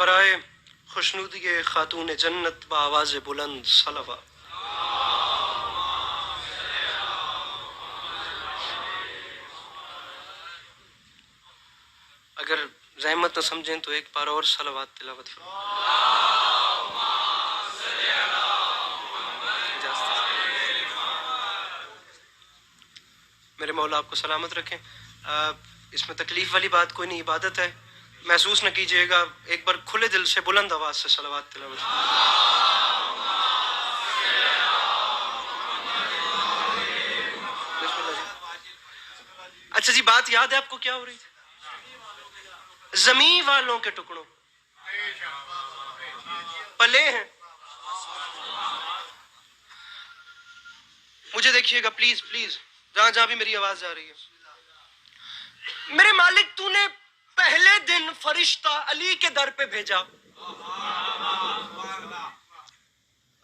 برائے خوشنودی خاتون جنت بآواز بلند صلوات۔ اگر زحمت نہ سمجھیں تو ایک بار اور صلوات تلاوت فرمائیں۔ میرے مولا آپ کو سلامت رکھیں۔ اس میں تکلیف والی بات کوئی نہیں، عبادت ہے، محسوس نہ کیجیے گا۔ ایک بار کھلے دل سے بلند آواز سے صلوات تلاوت فرمائیں۔ بسم اللہ جی۔ اچھا جی، بات یاد ہے آپ کو کیا ہو رہی تھی؟ زمین والوں کے ٹکڑوں پلے ہیں۔ مجھے دیکھیے گا پلیز پلیز، جہاں جہاں بھی میری آواز جا رہی ہے۔ میرے مالک تو نے پہلے دن فرشتہ علی کے در پہ بھیجا۔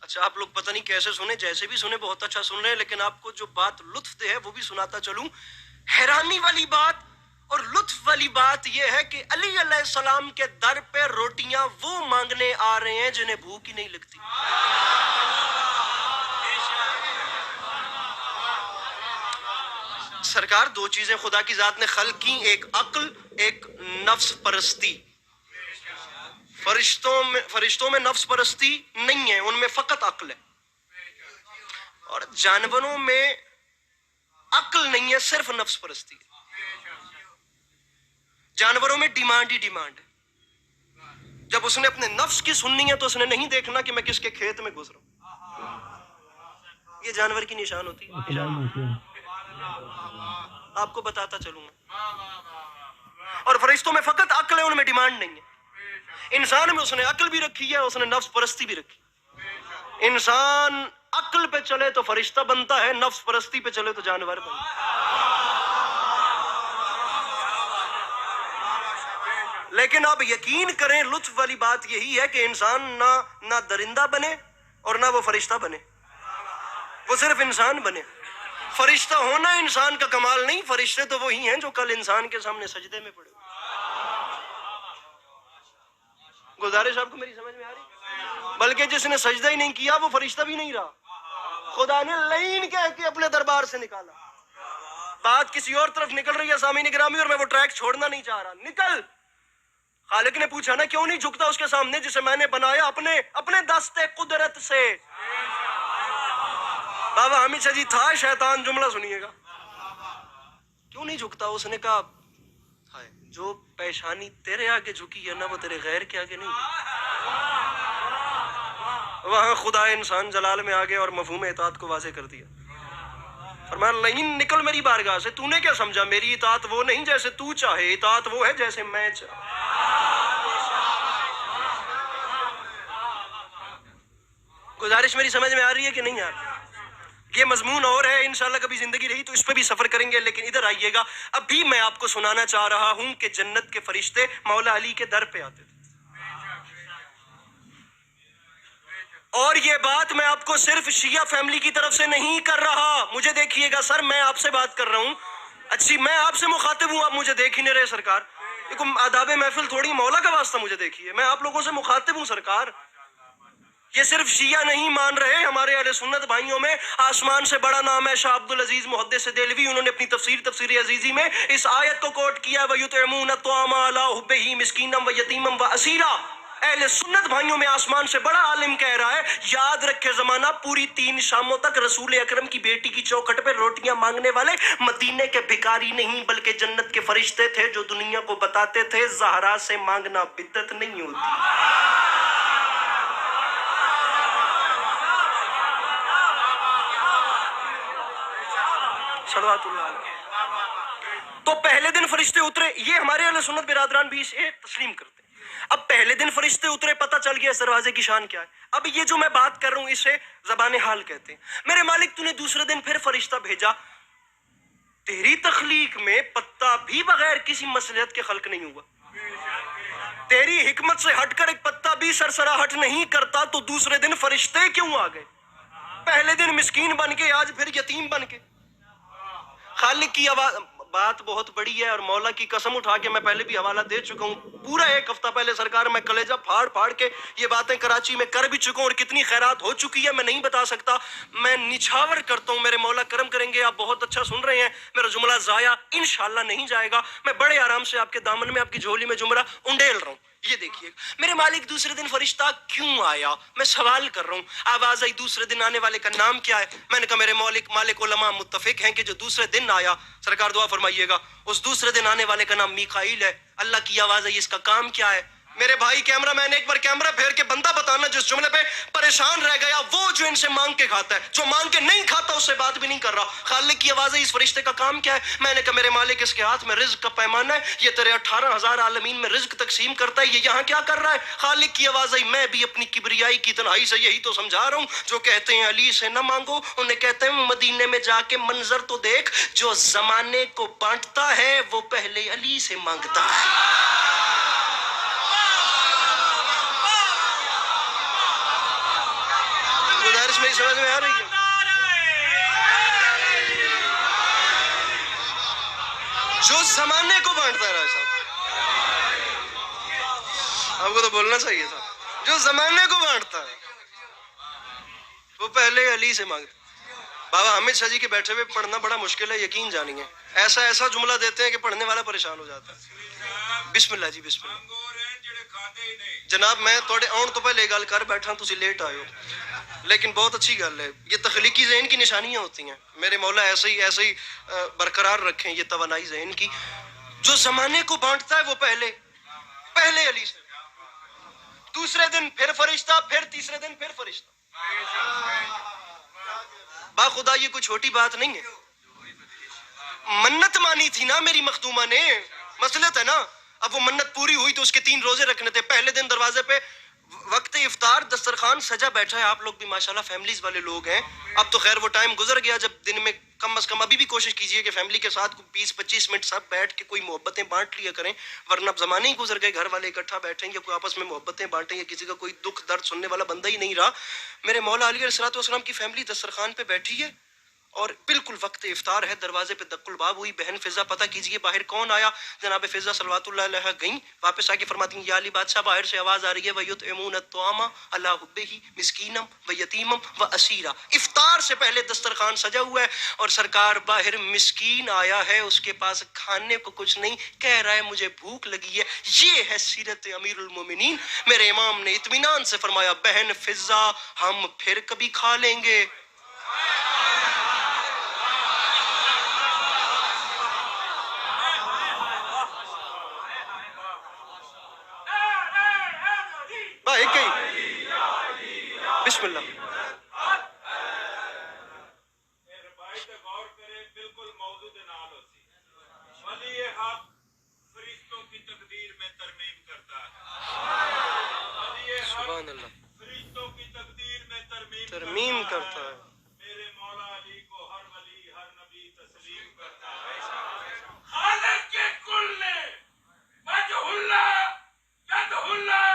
اچھا آپ لوگ پتہ نہیں کیسے سنے، جیسے بھی سنے بہت اچھا سن رہے ہیں، لیکن آپ کو جو بات لطف دے ہے وہ بھی سناتا چلوں۔ حیرانی والی بات اور لطف والی بات یہ ہے کہ علی علیہ السلام کے در پہ روٹیاں وہ مانگنے آ رہے ہیں جنہیں بھوک ہی نہیں لگتی۔ سرکار دو چیزیں خدا کی ذات نے خلق کی، ایک عقل، ایک نفس پرستی۔ فرشتوں میں نفس پرستی نہیں ہے، ان میں فقط عقل ہے، اور جانوروں میں عقل نہیں ہے، صرف نفس پرستی ہے۔ جانوروں میں ڈیمانڈ ہی ڈیمانڈ ہے۔ جب اس نے اپنے نفس کی سننی ہے تو اس نے نہیں دیکھنا کہ میں کس کے کھیت میں گزروں۔ یہ جانور کی نشان ہوتی ہے، آپ کو بتاتا چلوں گا۔ اور فرشتوں میں فقط عقل ہے، ان میں ڈیمانڈ نہیں ہے۔ انسان میں اس نے عقل بھی رکھی ہے، اس نے نفس پرستی بھی رکھی۔ انسان عقل پہ چلے تو فرشتہ بنتا ہے، نفس پرستی پہ چلے تو جانور بنتا ہے۔ لیکن اب یقین کریں، لطف والی بات یہی ہے کہ انسان نہ درندہ بنے اور نہ وہ فرشتہ بنے، وہ صرف انسان بنے۔ فرشتہ ہونا انسان کا کمال نہیں، فرشتے تو وہی ہیں جو کل انسان کے سامنے سجدے میں پڑے۔ گزارش آپ کو میری سمجھ میں آ رہی؟ بلکہ جس نے سجدہ ہی نہیں کیا وہ فرشتہ بھی نہیں رہا، خدا نے لعین کہہ کے اپنے دربار سے نکالا۔ بات کسی اور طرف نکل رہی ہے سامعین گرامی، اور میں وہ ٹریک چھوڑنا نہیں چاہ رہا۔ نکل، خالق نے پوچھا نا کیوں نہیں جھکتا اس کے سامنے جسے میں نے بنایا اپنے دست قدرت سے۔ بابا حامد شاہ جی تھا شیطان، جملہ سنیے گا، کیوں نہیں جھکتا؟ اس نے کہا ہائے جو پیشانی تیرے آگے جھکی ہے نا وہ تیرے غیر کے آگے نہیں۔ وہاں خدا انسان جلال میں آگے اور مفہوم اطاعت کو واضح کر دیا۔ فرمایا لعین نکل میری بارگاہ سے، تو نے کیا سمجھا میری اطاعت وہ نہیں جیسے تو چاہے، اطاعت وہ ہے جیسے میں چاہوں۔ گزارش میری سمجھ میں آ رہی ہے کہ نہیں آ رہی؟ یہ مضمون اور ہے، انشاءاللہ کبھی زندگی رہی تو اس پہ بھی سفر کریں گے، لیکن ادھر آئیے گا۔ ابھی میں آپ کو سنانا چاہ رہا ہوں کہ جنت کے فرشتے مولا علی کے در پہ آتے تھے، اور یہ بات میں آپ کو صرف شیعہ فیملی کی طرف سے نہیں کر رہا۔ مجھے دیکھیے گا سر، میں آپ سے بات کر رہا ہوں، اچھی میں آپ سے مخاطب ہوں، آپ مجھے دیکھ ہی نہیں رہے سرکار۔ دیکھو آداب محفل تھوڑی، مولا کا واسطہ مجھے دیکھیے، میں آپ لوگوں سے مخاطب ہوں سرکار۔ یہ صرف شیعہ نہیں مان رہے، ہمارے اہل سنت بھائیوں میں آسمان سے بڑا نام ہے شاہ عبد العزیز محدث دہلوی، انہوں نے اپنی تفسیر عزیزی میں اس آیت کو کوٹ کیا وَيُطْعِمُونَ الطَّعَامَ عَلَىٰ حُبِّهِ مِسْكِینًا وَیَتِیمًا وَأَسِیرًا۔ اہل سنت بھائیوں میں آسمان سے بڑا عالم کہہ رہا ہے، یاد رکھے زمانہ پوری 3 شاموں تک رسول اکرم کی بیٹی کی چوکھٹ پہ روٹیاں مانگنے والے مدینے کے بھکاری نہیں بلکہ جنت کے فرشتے تھے جو دنیا کو بتاتے تھے زہرا سے مانگنا بدعت نہیں ہوتی۔ صلوات اللہ علیہ۔ تو پہلے دن فرشتے اترے، یہ ہمارے اہل سنت برادران بھی اسے تسلیم کرتے ہیں۔ اب پہلے دن فرشتے اترے، پتہ چل گیا اس دروازے کی شان کیا ہے۔ اب یہ جو میں بات کر رہا ہوں اسے زبان حال کہتے ہیں۔ میرے مالک تو نے دوسرے دن پھر فرشتہ بھیجا، تیری تخلیق میں پتا بھی بغیر کسی مصلحت کے خلق نہیں ہوا، تیری حکمت سے ہٹ کر ایک پتا بھی سرسراہٹ نہیں کرتا، تو دوسرے دن فرشتے کیوں آ گئے؟ پہلے دن مسکین بن کے، آج پھر یتیم بن کے۔ خالق کی آواز، بات بہت بڑی ہے اور مولا کی قسم اٹھا کے میں پہلے بھی حوالہ دے چکا ہوں. پورا ایک ہفتہ پہلے سرکار میں کلیجہ پھاڑ پھاڑ کے یہ باتیں کراچی میں کر بھی چکا ہوں, اور کتنی خیرات ہو چکی ہے میں نہیں بتا سکتا. میں نچھاور کرتا ہوں, میرے مولا کرم کریں گے. آپ بہت اچھا سن رہے ہیں, میرا جملہ ضائع انشاءاللہ نہیں جائے گا. میں بڑے آرام سے آپ کے دامن میں, آپ کی جھولی میں جملہ انڈیل رہا ہوں. یہ دیکھیے میرے مالک دوسرے دن فرشتہ کیوں آیا, میں سوال کر رہا ہوں. آواز آئی دوسرے دن آنے والے کا نام کیا ہے؟ میں نے کہا میرے مالک علماء متفق ہیں کہ جو دوسرے دن آیا, سرکار دعا فرمائیے گا, اس دوسرے دن آنے والے کا نام میکائیل ہے. اللہ کی آواز آئی, اس کا کام کیا ہے؟ میرے بھائی کیمرہ مین, ایک بار کیمرہ پھیر کے بندہ بتانا جس جملے پہ پریشان رہ گیا, وہ جو ان سے مانگ کے کھاتا ہے. جو مانگ کے نہیں کھاتا اس سے بات بھی نہیں کر رہا. خالق کی آواز ہے, اس فرشتے کا کام کیا ہے؟ میں نے کہا میرے مالک اس کے ہاتھ میں رزق کا پیمانہ ہے, یہ تیرے 18,000 عالمین میں رزق تقسیم کرتا ہے, یہ یہاں کیا کر رہا ہے؟ خالق کی آواز آئی, میں بھی اپنی کبریائی کی تنہائی سے یہی تو سمجھا رہا ہوں. جو کہتے ہیں علی سے نہ مانگو, انہیں کہتے ہیں مدینے میں جا کے منظر تو دیکھ, جو زمانے کو بانٹتا ہے وہ پہلے علی سے مانگتا ہے. گزارش میری سمجھ میں آ رہی ہے؟ جو زمانے کو بانٹتا ہے راج صاحب, آپ کو تو بولنا چاہیے تھا. جو زمانے کو بانٹتا ہے وہ پہلے علی سے مانگتا ہے. بابا حامد شاہ جی کے بیٹھے ہوئے پڑھنا بڑا مشکل ہے, یقین جانیے. ایسا جملہ دیتے ہیں کہ پڑھنے والا پریشان ہو جاتا ہے. بسم اللہ جی, بسم اللہ. جناب میں تھوڑے آن تو پہلے گل کر بیٹھا, تسی لیٹ آئے ہو, لیکن بہت اچھی گل ہے. یہ تخلیقی ذہن کی نشانیاں ہوتی ہیں. میرے مولا ایسے ہی برقرار رکھیں یہ توانائی ذہن کی. جو زمانے کو بانٹتا ہے وہ پہلے علی سے, دوسرے دن پھر فرشتہ, پھر تیسرے دن پھر فرشتہ. با خدا یہ کوئی چھوٹی بات نہیں ہے. منت مانی تھی نا میری مخدومہ نے, مسئلہ ہے نا. اب وہ منت پوری ہوئی تو اس کے 3 روزے رکھنے تھے. پہلے دن دروازے پہ وقت افطار دسترخوان سجا بیٹھا ہے. آپ لوگ بھی ماشاءاللہ فیملیز والے لوگ ہیں. اب تو خیر وہ ٹائم گزر گیا جب دن میں کم از کم ابھی بھی کوشش کیجئے کہ فیملی کے ساتھ 20-25 منٹ سب بیٹھ کے کوئی محبتیں بانٹ لیا کریں, ورنہ اب زمانے ہی گزر گئے. گھر والے اکٹھا بیٹھیں یا کوئی آپس میں محبتیں بانٹیں, یا کسی کا کوئی دکھ درد سننے والا بندہ ہی نہیں رہا. میرے مولا علی علیہ السلام کی فیملی دسترخوان پہ بیٹھی ہے اور بالکل وقت افطار ہے. دروازے پہ دق الباب ہوئی. بہن فضا پتہ کیجئے باہر کون آیا. جناب فضا صلوات اللہ علیہ گئیں, واپس آ کے فرماتی ہیں یا علی بادشاہ باہر سے آواز آ رہی ہے وَيُطْعِمُونَ الطَّعَامَ عَلَىٰ حُبِّهِ مِسْكِينًا وَيَتِيمًا وَأَسِيرًا. افطار سے پہلے دسترخوان سجا ہوا ہے اور سرکار باہر مسکین آیا ہے, اس کے پاس کھانے کو کچھ نہیں, کہہ رہا ہے مجھے بھوک لگی ہے. یہ ہے سیرت امیر المومنین. میرے امام نے اطمینان سے فرمایا بہن فضا ہم پھر کبھی کھا لیں گے. بسم اللہ. سبحان اللہ, ترمیم کرتا ہے. میرے مولا علی کو ہر ولی ہر نبی تسلیم کرتا ہے. خالق کے کل نے وجہ اللہ یدہ اللہ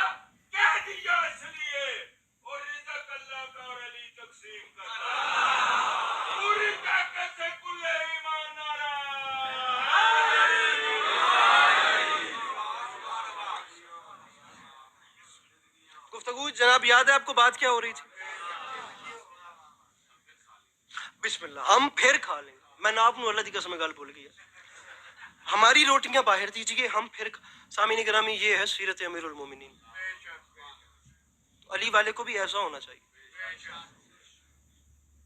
کہہ دیا اس لیے, اور رزق اللہ کا اور علی تقسیم کرتا ہے. پوری طاقت سے کل ایمان نعرہ. گفتگو جناب یاد ہے آپ کو بات کیا ہو رہی تھی؟ بسم اللہ, ہم پھر کھا لیں گے. میں آپ نو اللہ دی قسم گل بھول گیا. ہماری روٹیاں باہر دیجیے, ہم پھر سامعین گرامی یہ ہے سیرت امیر المومنین. علی والے کو بھی ایسا ہونا چاہیے.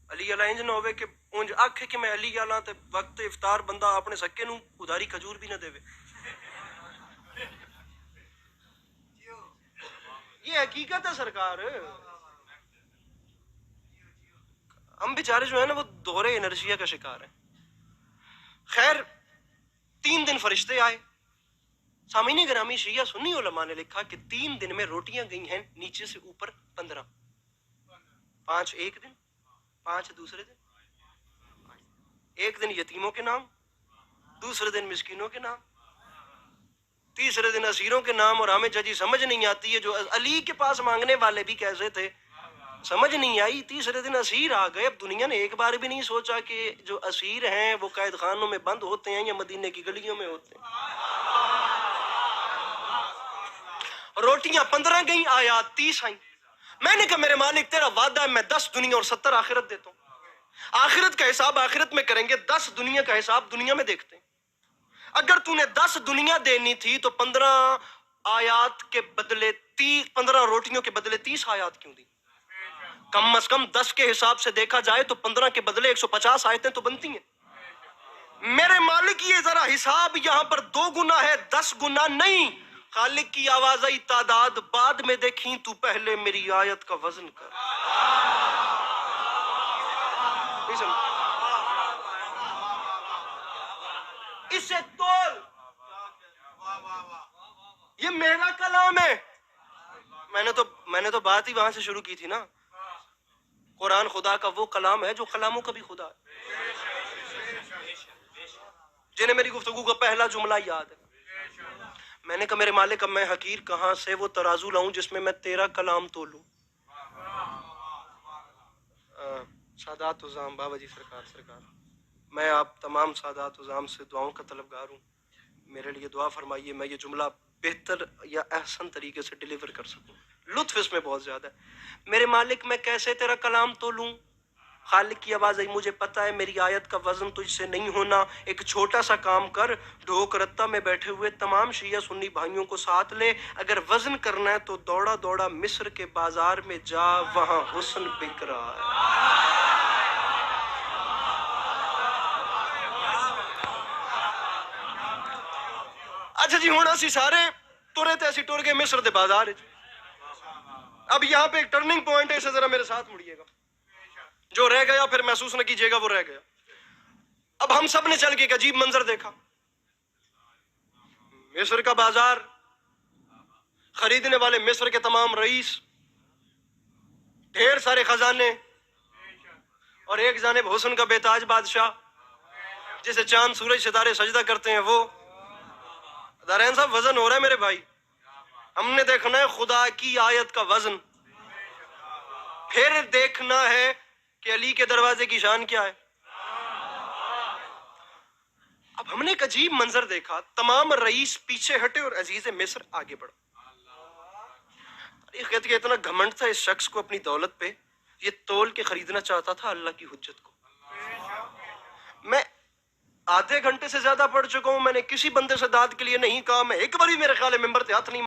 علی والا انج نہ ہوئے کہ اونج آکھے کہ میں علی والا تے وقت افطار بندہ اپنے سکے نو ادھاری کھجور بھی نہ دے. یہ حقیقت ہے سرکار. ہم بیچارے جو ہیں نا وہ دوہرے انرجیا کا شکار ہیں. خیر 3 دن فرشتے آئے. سامعین گرامی شیعہ سنی علماء نے لکھا کہ 3 دن میں روٹیاں گئی ہیں نیچے سے اوپر 15. 5 ایک دن, 5 دوسرے دن, ایک دن یتیموں کے نام, دوسرے دن مسکینوں کے نام, تیسرے دن اسیروں کے نام. اور ہمیں جی سمجھ نہیں آتی ہے جو علی کے پاس مانگنے والے بھی کیسے تھے. سمجھ نہیں آئی. تیسرے دن اسیر آ گئے. اب دنیا نے ایک بار بھی نہیں سوچا کہ جو اسیر ہیں وہ قید خانوں میں بند ہوتے ہیں یا مدینے کی گلیوں میں ہوتے ہیں. روٹیاں 15 گئیں، آیات 30 آئیں. میں نے کہا میرے مالک تیرا وعدہ ہے میں 10 دنیا اور 70 آخرت دیتا ہوں. آخرت کا حساب آخرت میں کریں گے، 10 دنیا کا حساب دنیا میں دیکھتے ہیں. اگر تو نے 10 دنیا دینی تھی تو 15 آیات کے بدلے 15 روٹیوں کے بدلے 30 آیات کیوں دی؟ کم از کم 10 کے حساب سے دیکھا جائے تو 15 کے بدلے 150 آیتیں تو بنتی ہیں. میرے مالک یہ ذرا حساب یہاں پر 2 گنا ہے، 10 گنا نہیں. خالق کی آواز آئی تعداد بعد میں دیکھیں، تو پہلے میری آیت کا وزن کر. اسے تول، یہ میرا کلام ہے. میں نے تو بات ہی وہاں سے شروع کی تھی نا. قرآن خدا کا وہ کلام ہے جو کلاموں کا بھی خدا ہے. جنہیں میری گفتگو کا پہلا جملہ یاد ہے. میں نے کہا میرے مالک اب میں حقیر کہاں سے وہ ترازو لاؤں جس میں تیرا کلام تولوں. سادات عظام بابا جی سرکار میں آپ تمام سادات عظام سے دعاؤں کا طلبگار ہوں. میرے لیے دعا فرمائیے میں یہ جملہ بہتر یا احسن طریقے سے ڈیلیور کر سکوں. لطف اس میں بہت زیادہ ہے. میرے مالک میں کیسے تیرا کلام تولوں؟ خالق کی آواز آئی مجھے پتا ہے میری آیت کا وزن تجھ سے نہیں ہونا. ایک چھوٹا سا کام کر، ڈھوک رتہ میں بیٹھے ہوئے تمام شیعہ سنی بھائیوں کو ساتھ لے. اگر وزن کرنا ہے تو دوڑا دوڑا مصر کے بازار میں جا، وہاں حسن بک رہا ہے. اچھا جی ہوں اسی سارے ٹرے تے اسی ٹر گئے مصر دے بازار. اب یہاں پہ ایک ٹرننگ پوائنٹ ہے، اسے ذرا میرے ساتھ مڑیے گا. جو رہ گیا پھر محسوس نہ کیجیے گا وہ رہ گیا. اب ہم سب نے چل کے ایک عجیب منظر دیکھا. مصر کا بازار، خریدنے والے مصر کے تمام رئیس، ڈھیر سارے خزانے، اور ایک جانب حسن کا بے تاج بادشاہ جسے چاند سورج ستارے سجدہ کرتے ہیں وہ. دارین صاحب وزن ہو رہا ہے میرے بھائی. ہم نے دیکھنا ہے خدا کی آیت کا وزن، پھر دیکھنا ہے کہ علی کے دروازے کی شان کیا ہے. اب ہم نے ایک عجیب منظر دیکھا. تمام رئیس پیچھے ہٹے اور عزیز مصر آگے بڑھا. تاریخ کہتی ہے اتنا گھمنڈ تھا اس شخص کو اپنی دولت پہ، یہ تول کے خریدنا چاہتا تھا اللہ کی حجت کو. میں آدھے گھنٹے سے زیادہ پڑھ چکا ہوں، میں نے کسی بندے سے داد کے لیے نہیں کہا. میں ایک بار بھی میرے خیال ہے ممبر پہ ہاتھ نہیں